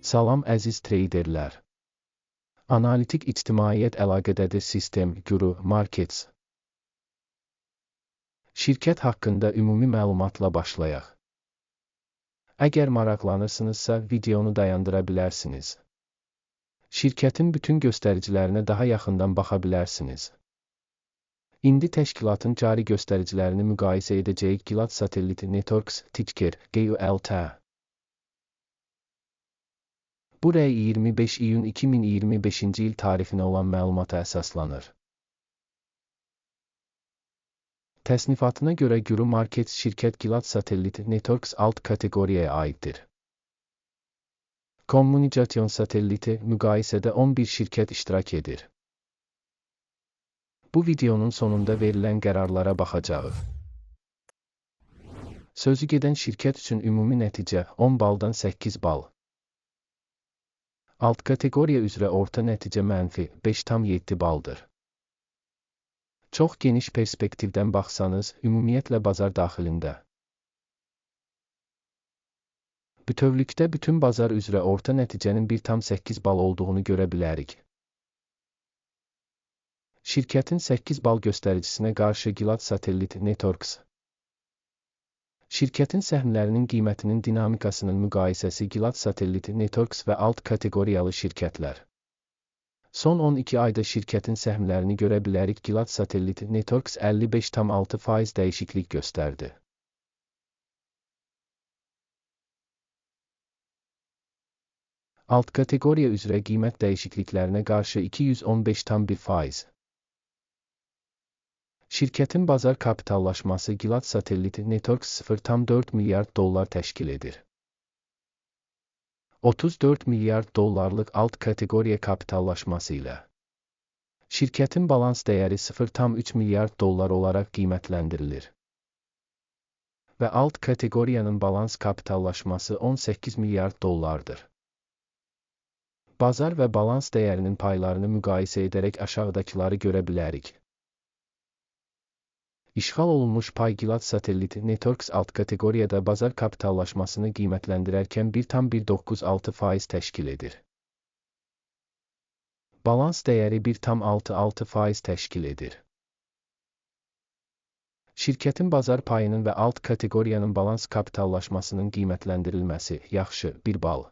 Salam əziz treyderlər. Analitik ictimaiyyət əlaqədədir sistem, Guru, Markets. Şirkət haqqında ümumi məlumatla başlayaq. Əgər maraqlanırsınızsa, videonu dayandıra bilərsiniz. Şirkətin bütün göstəricilərinə daha yaxından baxa bilərsiniz. İndi təşkilatın cari göstəricilərini müqayisə edəcəyik. Gilat Satellite Networks, ticker, GULT. Bu rəy 25 iyun 2025-ci il tarifinə olan məlumata əsaslanır. Təsnifatına görə Guru Markets şirkət Gilat Satellite Networks alt kateqoriyaya aiddir. Kommunikasyon Satellite müqayisədə 11 şirkət iştirak edir. Bu videonun sonunda verilən qərarlara baxacağıq. Sözü gedən şirkət üçün ümumi nəticə 10 baldan 8 bal. Alt kateqoriya üzrə orta nəticə mənfi 5,7 baldır. Çox geniş perspektivdən baxsanız, ümumiyyətlə bazar daxilində. Bütövlükdə bütün bazar üzrə orta nəticənin 1,8 bal olduğunu görə bilərik. Şirkətin 8 bal göstəricinə qarşı Gilat Satellite Networks. Şirkətin səhmlərinin qiymətinin dinamikasının müqayisəsi Gilat Satellite Networks və alt kateqoriyalı şirkətlər. Son 12 ayda şirkətin səhmlərini görə bilərik. Gilat Satellite Networks 55,6% dəyişiklik göstərdi. Alt kateqoriya üzrə qiymət dəyişikliklərinə qarşı 215,1%. Şirkətin bazar kapitallaşması Gilat Satellite Networks 0,4 milyard dollar təşkil edir. 34 milyard dollarlıq alt kateqoriya kapitallaşması ilə. Şirkətin balans dəyəri 0,3 milyard dollar olaraq qiymətləndirilir. Və alt kateqoriyanın balans kapitallaşması 18 milyard dollardır. Bazar və balans dəyərinin paylarını müqayisə edərək aşağıdakıları görə bilərik. İşğal olunmuş pay Gilat Satellite Networks alt kateqoriyada bazar kapitallaşmasını qiymətləndirərkən 1,196% təşkil edir. Balans dəyəri 1,66% təşkil edir. Şirkətin bazar payının və alt kateqoriyanın balans kapitallaşmasının qiymətləndirilməsi, yaxşı, 1 bal.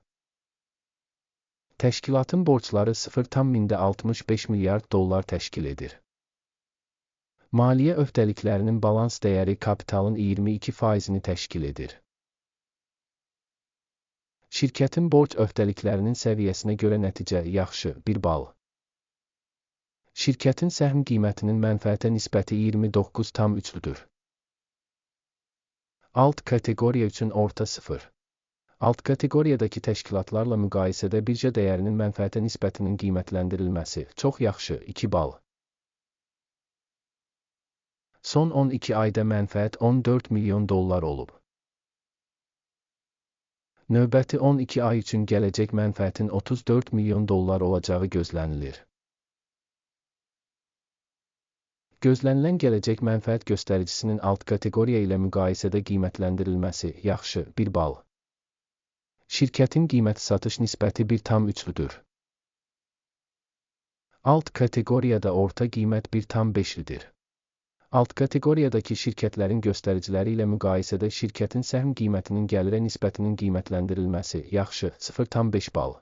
Təşkilatın borcları 0,65 milyard dollar təşkil edir. Maliyyə öhdəliklərinin balans dəyəri kapitalın 22%-ni təşkil edir. Şirkətin borc öhdəliklərinin səviyyəsinə görə nəticə, yaxşı, 1 bal. Şirkətin səhm qiymətinin mənfəətə nisbəti 29,3-dür. Alt kateqoriya üçün orta 0. Alt kateqoriyadakı təşkilatlarla müqayisədə birja dəyərinin mənfəətə nisbətinin qiymətləndirilməsi, çox yaxşı, 2 bal. Son 12 ayda mənfəət 14 milyon dollar olub. Növbəti 12 ay üçün gələcək mənfəətin 34 milyon dollar olacağı gözlənilir. Gözlənilən gələcək mənfəət göstəricisinin alt kateqoriya ilə müqayisədə qiymətləndirilməsi, yaxşı, 1 bal. Şirkətin qiymət-satış nisbəti 1,3-dür. Alt kateqoriyada orta qiymət 1,5-dir. Alt kateqoriyadakı şirkətlərin göstəriciləri ilə müqayisədə şirkətin səhm qiymətinin gəlirə nisbətinin qiymətləndirilməsi, yaxşı, 0,5 bal.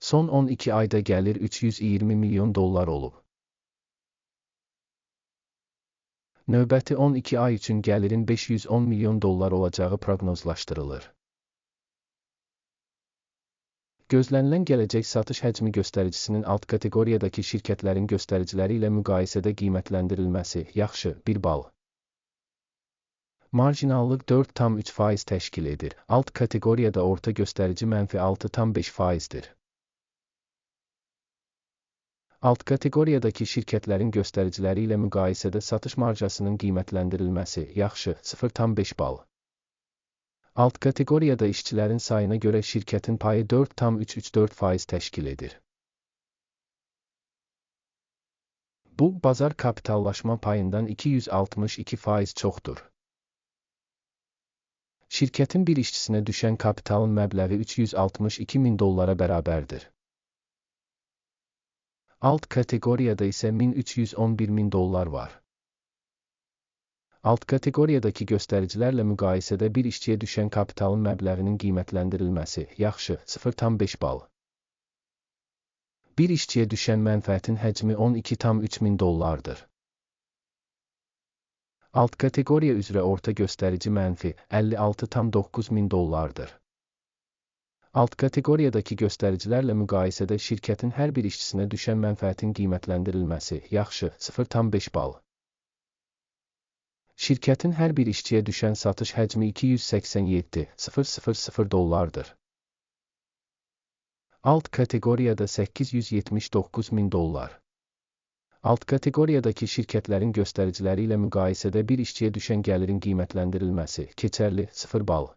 Son 12 ayda gəlir 320 milyon dollar olub. Növbəti 12 ay üçün gəlirin 510 milyon dollar olacağı proqnozlaşdırılır. Gözlənilən gələcək satış həcmi göstəricisinin alt kateqoriyadakı şirkətlərin göstəriciləri ilə müqayisədə qiymətləndirilməsi, yaxşı, 1 bal. Marjinallıq 4,3% təşkil edir. Alt kateqoriyada orta göstərici mənfi 6,5%-dir. Alt kateqoriyadakı şirkətlərin göstəriciləri ilə müqayisədə satış marjasının qiymətləndirilməsi, yaxşı, 0,5 bal. Alt kateqoriyada işçilərin sayına görə şirkətin payı 4,334% təşkil edir. Bu, bazar kapitallaşma payından 262% çoxdur. Şirkətin bir işçisinə düşən kapitalın məbləği 362 min dollara bərabərdir. Alt kateqoriyada isə 1311 min dollar var. Alt kateqoriyadakı göstəricilərlə müqayisədə bir işçiyə düşən kapitalın məbləğinin qiymətləndirilməsi, yaxşı, 0,5 bal. Bir işçiyə düşən mənfəətin həcmi 12,3 min dollardır. Alt kateqoriya üzrə orta göstərici mənfi 56,9 min dollardır. Alt kateqoriyadakı göstəricilərlə müqayisədə şirkətin hər bir işçisinə düşən mənfəətin qiymətləndirilməsi, yaxşı, 0,5 bal. Şirkətin hər bir işçiyə düşən satış həcmi 287,000 dollardır. Alt kateqoriyada 879 min dollar. Alt kateqoriyadakı şirkətlərin göstəriciləri ilə müqayisədə bir işçiyə düşən gəlirin qiymətləndirilməsi, keçərli, 0 bal.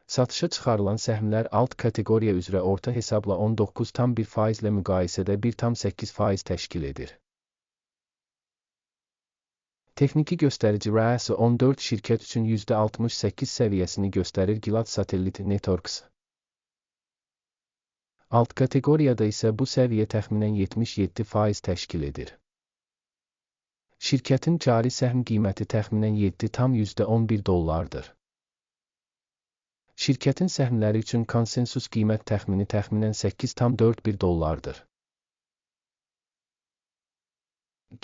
Satışa çıxarılan səhmlər alt kateqoriya üzrə orta hesabla 19,1% ilə müqayisədə 1,8% təşkil edir. Texniki göstərici RASI 14 şirkət üçün %68 səviyyəsini göstərir Gilat Satellite Networks. Alt kateqoriyada isə bu səviyyə təxminən 77% təşkil edir. Şirkətin cari səhm qiyməti təxminən 7,11 dollardır. Şirkətin səhmləri üçün konsensus qiymət təxmini təxminən 8,41 dollardır.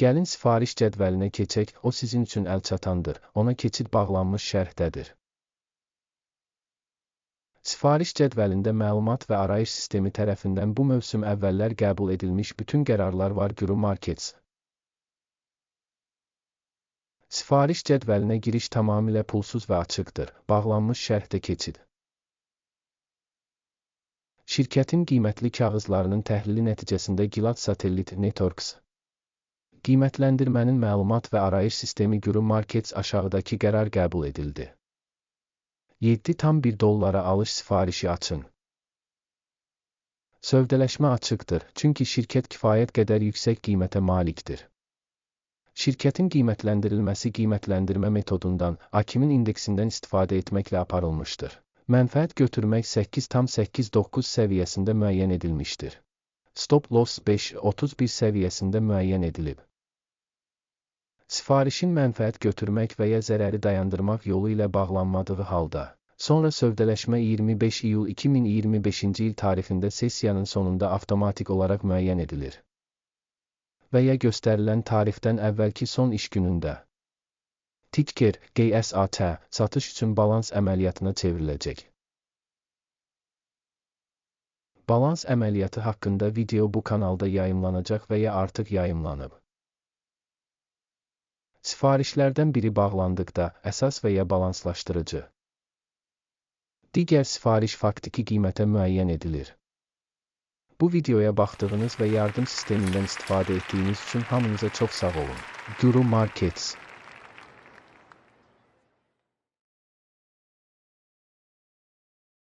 Gəlin sifariş cədvəlinə keçək, o sizin üçün əlçatandır, ona keçid bağlanmış şərhdədir. Sifariş cədvəlində məlumat və arayış sistemi tərəfindən bu mövsüm əvvəllər qəbul edilmiş bütün qərarlar var. Guru Markets. Sifariş cədvəlinə giriş tamamilə pulsuz və açıqdır, bağlanmış şərhdə keçid. Şirkətin qiymətli kağızlarının təhlili nəticəsində Gilat Satellite Networks qiymətləndirmənin məlumat və arayış sistemi Guru Markets aşağıdakı qərar qəbul edildi. 7,1 dollara alış sifarişi açın. Sövdələşmə açıqdır, çünki şirkət kifayət qədər yüksək qiymətə malikdir. Şirkətin qiymətləndirilməsi qiymətləndirmə metodundan, AKİMin indeksindən istifadə etməklə aparılmışdır. Mənfəət götürmək 8,89 səviyyəsində müəyyən edilmişdir. Stop loss 5,31 səviyyəsində müəyyən edilib. Sifarişin mənfəət götürmək və ya zərəri dayandırmaq yolu ilə bağlanmadığı halda, sonra sövdələşmə 25 iyul 2025-ci il tarixində sessiyanın sonunda avtomatik olaraq müəyyən edilir. Və ya göstərilən tarixdən əvvəlki son iş günündə. Ticker, GSAT, satış üçün balans əməliyyatına çevriləcək. Balans əməliyyatı haqqında video bu kanalda yayımlanacaq və ya artıq yayımlanıb. Sifarişlərdən biri bağlandıqda, əsas və ya balanslaşdırıcı. Digər sifariş faktiki qiymətə müəyyən edilir. Bu videoya baxdığınız və yardım sistemindən istifadə etdiyiniz üçün hamınıza çox sağ olun. Guru Markets.